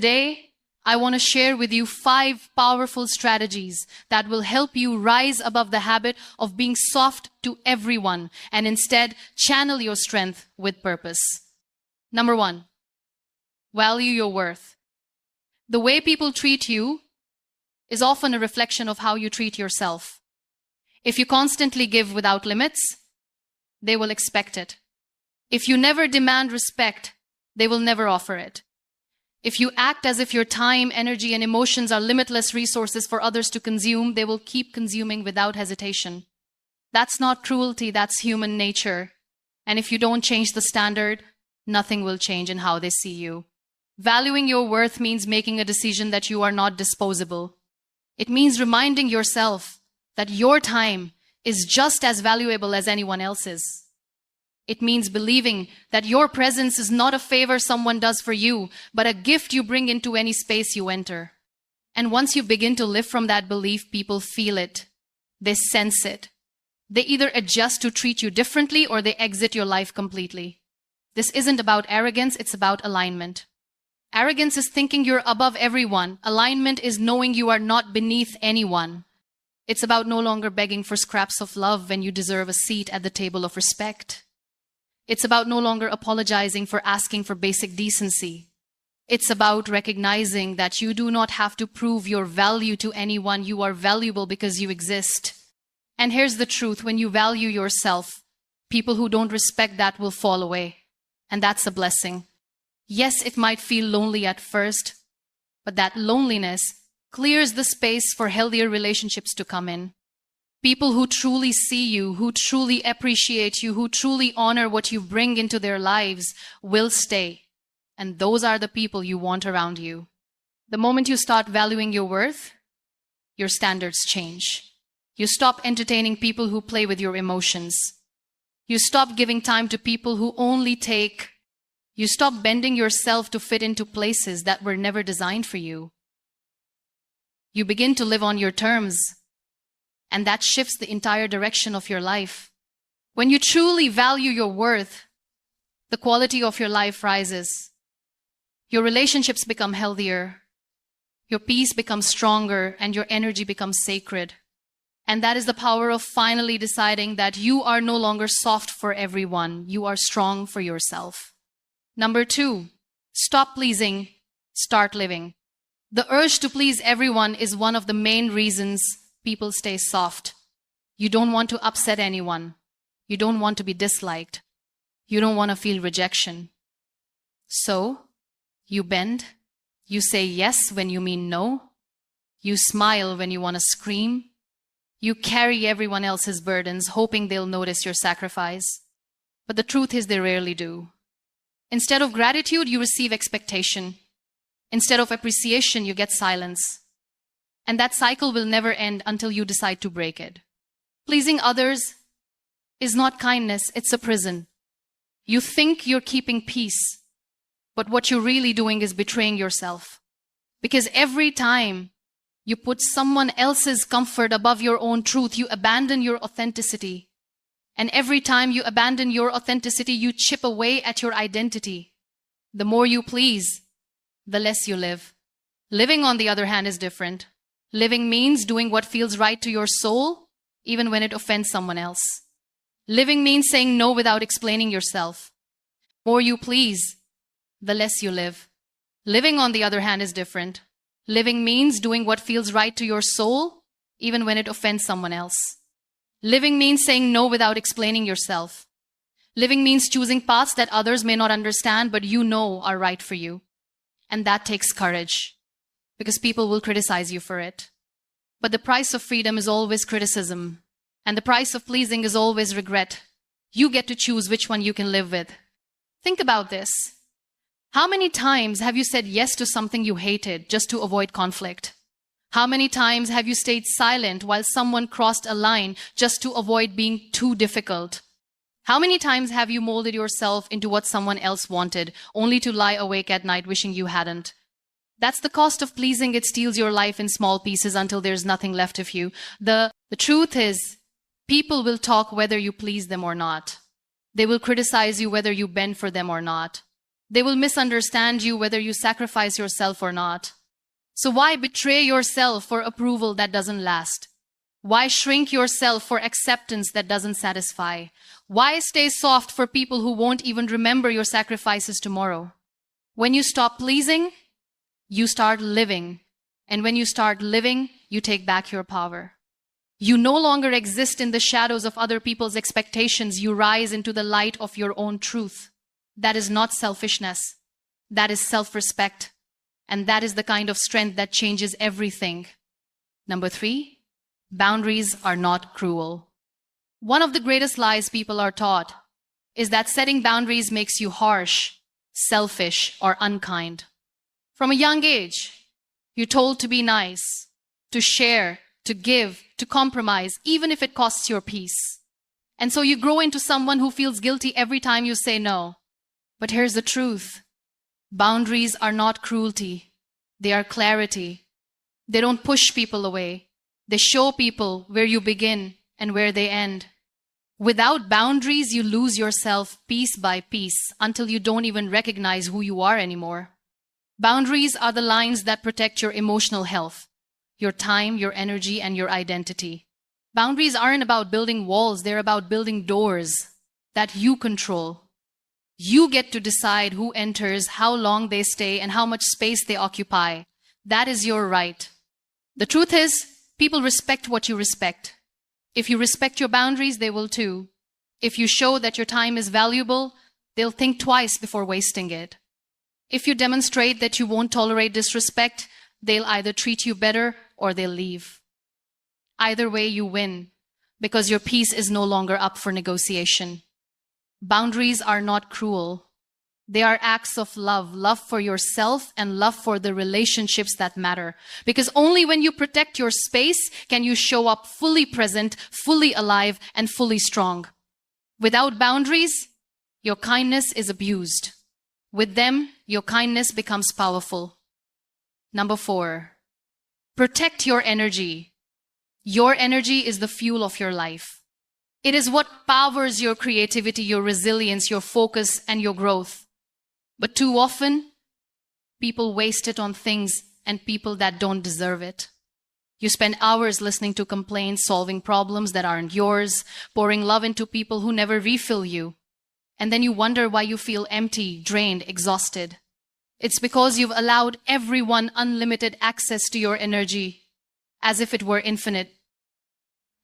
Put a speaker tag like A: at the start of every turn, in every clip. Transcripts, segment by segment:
A: Today, I want to share with you 5 powerful strategies that will help you rise above the habit of being soft to everyone and instead channel your strength with purpose. Number 1, value your worth. The way people treat you is often a reflection of how you treat yourself. If you constantly give without limits, they will expect it. If you never demand respect, they will never offer it. If you act as if your time, energy, and emotions are limitless resources for others to consume, they will keep consuming without hesitation. That's not cruelty, that's human nature. And if you don't change the standard, nothing will change in how they see you. Valuing your worth means making a decision that you are not disposable. It means reminding yourself that your time is just as valuable as anyone else's. It means believing that your presence is not a favor someone does for you, but a gift you bring into any space you enter. And once you begin to live from that belief, people feel it. They sense it. They either adjust to treat you differently or they exit your life completely. This isn't about arrogance, it's about alignment. Arrogance is thinking you're above everyone. Alignment is knowing you are not beneath anyone. It's about no longer begging for scraps of love when you deserve a seat at the table of respect. It's about no longer apologizing for asking for basic decency. It's about recognizing that you do not have to prove your value to anyone. You are valuable because you exist. And here's the truth. When you value yourself, people who don't respect that will fall away. And that's a blessing. Yes, it might feel lonely at first, but that loneliness clears the space for healthier relationships to come in. People who truly see you, who truly appreciate you, who truly honor what you bring into their lives will stay. And those are the people you want around you. The moment you start valuing your worth, your standards change. You stop entertaining people who play with your emotions. You stop giving time to people who only take. You stop bending yourself to fit into places that were never designed for you. You begin to live on your terms. And that shifts the entire direction of your life. When you truly value your worth, the quality of your life rises. Your relationships become healthier. Your peace becomes stronger and your energy becomes sacred. And that is the power of finally deciding that you are no longer soft for everyone. You are strong for yourself. Number 2, stop pleasing, start living. The urge to please everyone is one of the main reasons people stay soft. You don't want to upset anyone. You don't want to be disliked. You don't want to feel rejection. So, you bend. You say yes when you mean no. You smile when you want to scream. You carry everyone else's burdens, hoping they'll notice your sacrifice. But the truth is they rarely do. Instead of gratitude, you receive expectation. Instead of appreciation, you get silence. And that cycle will never end until you decide to break it. Pleasing others is not kindness, it's a prison. You think you're keeping peace, but what you're really doing is betraying yourself. Because every time you put someone else's comfort above your own truth, you abandon your authenticity. And every time you abandon your authenticity, you chip away at your identity. The more you please, the less you live. Living, on the other hand, is different. Living means doing what feels right to your soul, even when it offends someone else. Living means saying no without explaining yourself. The more you please, the less you live. Living, on the other hand, is different. Living means doing what feels right to your soul, even when it offends someone else. Living means saying no without explaining yourself. Living means choosing paths that others may not understand, but you know are right for you. And that takes courage, because people will criticize you for it. But the price of freedom is always criticism, and the price of pleasing is always regret. You get to choose which one you can live with. Think about this. How many times have you said yes to something you hated just to avoid conflict? How many times have you stayed silent while someone crossed a line just to avoid being too difficult? How many times have you molded yourself into what someone else wanted, only to lie awake at night wishing you hadn't? That's the cost of pleasing. It steals your life in small pieces until there's nothing left of you. The truth is, people will talk whether you please them or not. They will criticize you whether you bend for them or not. They will misunderstand you whether you sacrifice yourself or not. So why betray yourself for approval that doesn't last? Why shrink yourself for acceptance that doesn't satisfy? Why stay soft for people who won't even remember your sacrifices tomorrow? When you stop pleasing, you start living. And when you start living, you take back your power. You no longer exist in the shadows of other people's expectations. You rise into the light of your own truth. That is not selfishness. That is self-respect. And that is the kind of strength that changes everything. Number 3, boundaries are not cruel. One of the greatest lies people are taught is that setting boundaries makes you harsh, selfish, or unkind. From a young age, you're told to be nice, to share, to give, to compromise, even if it costs your peace. And so you grow into someone who feels guilty every time you say no. But here's the truth. Boundaries are not cruelty. They are clarity. They don't push people away. They show people where you begin and where they end. Without boundaries, you lose yourself piece by piece until you don't even recognize who you are anymore. Boundaries are the lines that protect your emotional health, your time, your energy, and your identity. Boundaries aren't about building walls. They're about building doors that you control. You get to decide who enters, how long they stay, and how much space they occupy. That is your right. The truth is, people respect what you respect. If you respect your boundaries, they will too. If you show that your time is valuable, they'll think twice before wasting it. If you demonstrate that you won't tolerate disrespect, they'll either treat you better or they'll leave. Either way, you win, because your peace is no longer up for negotiation. Boundaries are not cruel. They are acts of love, love for yourself and love for the relationships that matter. Because only when you protect your space can you show up fully present, fully alive, and fully strong. Without boundaries, your kindness is abused. With them, your kindness becomes powerful. Number 4, protect your energy. Your energy is the fuel of your life. It is what powers your creativity, your resilience, your focus, and your growth. But too often, people waste it on things and people that don't deserve it. You spend hours listening to complaints, solving problems that aren't yours, pouring love into people who never refill you. And then you wonder why you feel empty, drained, exhausted. It's because you've allowed everyone unlimited access to your energy, as if it were infinite.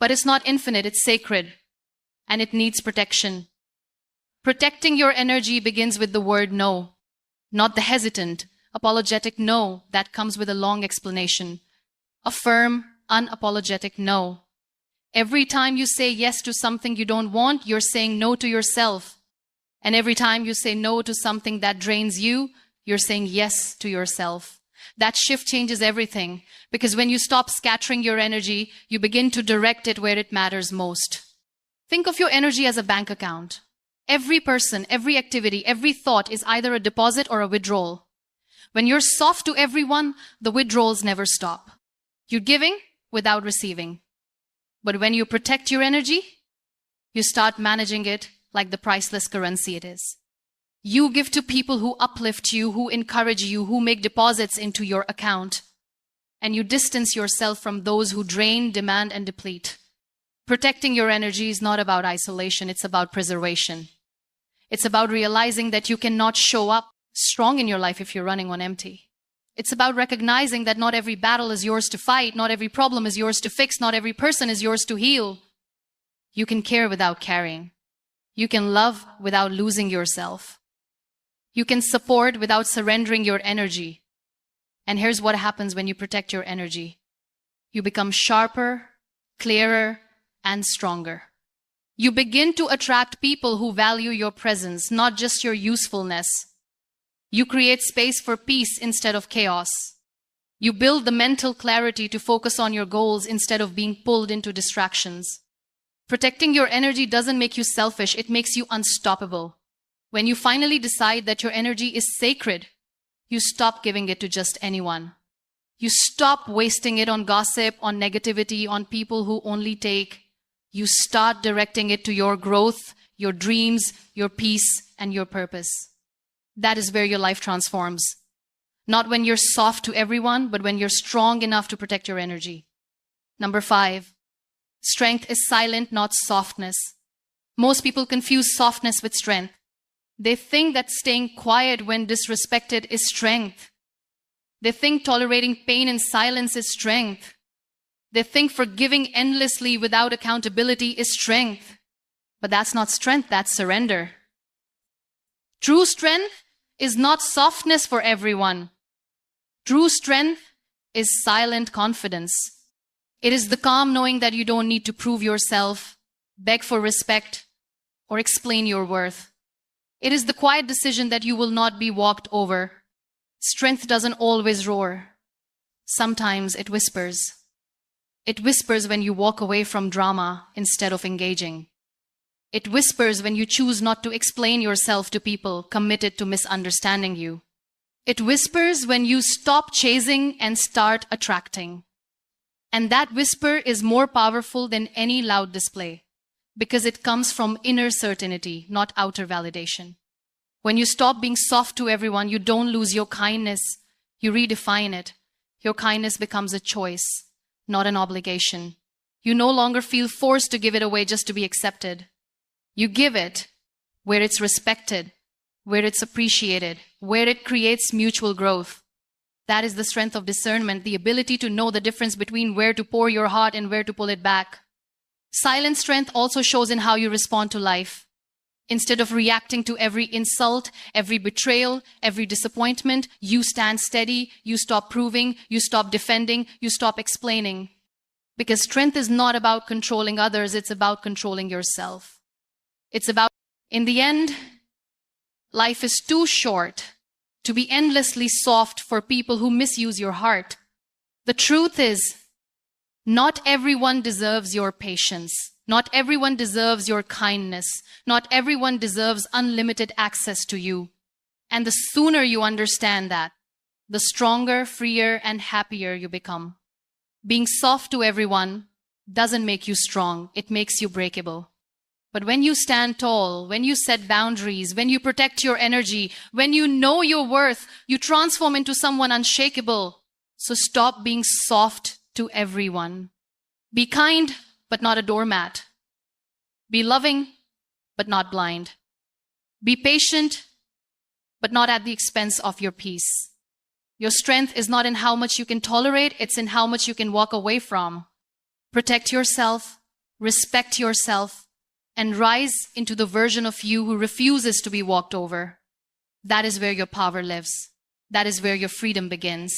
A: But it's not infinite, it's sacred. And it needs protection. Protecting your energy begins with the word no, not the hesitant, apologetic no that comes with a long explanation. A firm, unapologetic no. Every time you say yes to something you don't want, you're saying no to yourself. And every time you say no to something that drains you, you're saying yes to yourself. That shift changes everything, because when you stop scattering your energy, you begin to direct it where it matters most. Think of your energy as a bank account. Every person, every activity, every thought is either a deposit or a withdrawal. When you're soft to everyone, the withdrawals never stop. You're giving without receiving. But when you protect your energy, you start managing it like the priceless currency it is. You give to people who uplift you, who encourage you, who make deposits into your account. And you distance yourself from those who drain, demand, and deplete. Protecting your energy is not about isolation, it's about preservation. It's about realizing that you cannot show up strong in your life if you're running on empty. It's about recognizing that not every battle is yours to fight, not every problem is yours to fix, not every person is yours to heal. You can care without caring. You can love without losing yourself. You can support without surrendering your energy. And here's what happens when you protect your energy. You become sharper, clearer, and stronger. You begin to attract people who value your presence, not just your usefulness. You create space for peace instead of chaos. You build the mental clarity to focus on your goals instead of being pulled into distractions. Protecting your energy doesn't make you selfish, it makes you unstoppable. When you finally decide that your energy is sacred, you stop giving it to just anyone. You stop wasting it on gossip, on negativity, on people who only take. You start directing it to your growth, your dreams, your peace, and your purpose. that is where your life transforms. Not when you're soft to everyone, but when you're strong enough to protect your energy. Number 5, strength is silent, not softness. Most people confuse softness with strength. They think that staying quiet when disrespected is strength. They think tolerating pain in silence is strength. They think forgiving endlessly without accountability is strength. But that's not strength, that's surrender. True strength is not softness for everyone. True strength is silent confidence. It is the calm knowing that you don't need to prove yourself, beg for respect, or explain your worth. It is the quiet decision that you will not be walked over. Strength doesn't always roar. Sometimes it whispers. It whispers when you walk away from drama instead of engaging. It whispers when you choose not to explain yourself to people committed to misunderstanding you. It whispers when you stop chasing and start attracting. And that whisper is more powerful than any loud display because it comes from inner certainty, not outer validation. When you stop being soft to everyone, you don't lose your kindness, you redefine it. Your kindness becomes a choice, not an obligation. You no longer feel forced to give it away just to be accepted. You give it where it's respected, where it's appreciated, where it creates mutual growth. That is the strength of discernment, the ability to know the difference between where to pour your heart and where to pull it back. Silent strength also shows in how you respond to life. Instead of reacting to every insult, every betrayal, every disappointment, you stand steady, you stop proving, you stop defending, you stop explaining. Because strength is not about controlling others, it's about controlling yourself. It's about, in the end, life is too short to be endlessly soft for people who misuse your heart. The truth is, not everyone deserves your patience. Not everyone deserves your kindness. Not everyone deserves unlimited access to you. And the sooner you understand that, the stronger, freer, and happier you become. Being soft to everyone doesn't make you strong. It makes you breakable. But when you stand tall, when you set boundaries, when you protect your energy, when you know your worth, you transform into someone unshakable. So stop being soft to everyone. Be kind, but not a doormat. Be loving, but not blind. Be patient, but not at the expense of your peace. Your strength is not in how much you can tolerate, it's in how much you can walk away from. Protect yourself, respect yourself, and rise into the version of you who refuses to be walked over. That is where your power lives. That is where your freedom begins.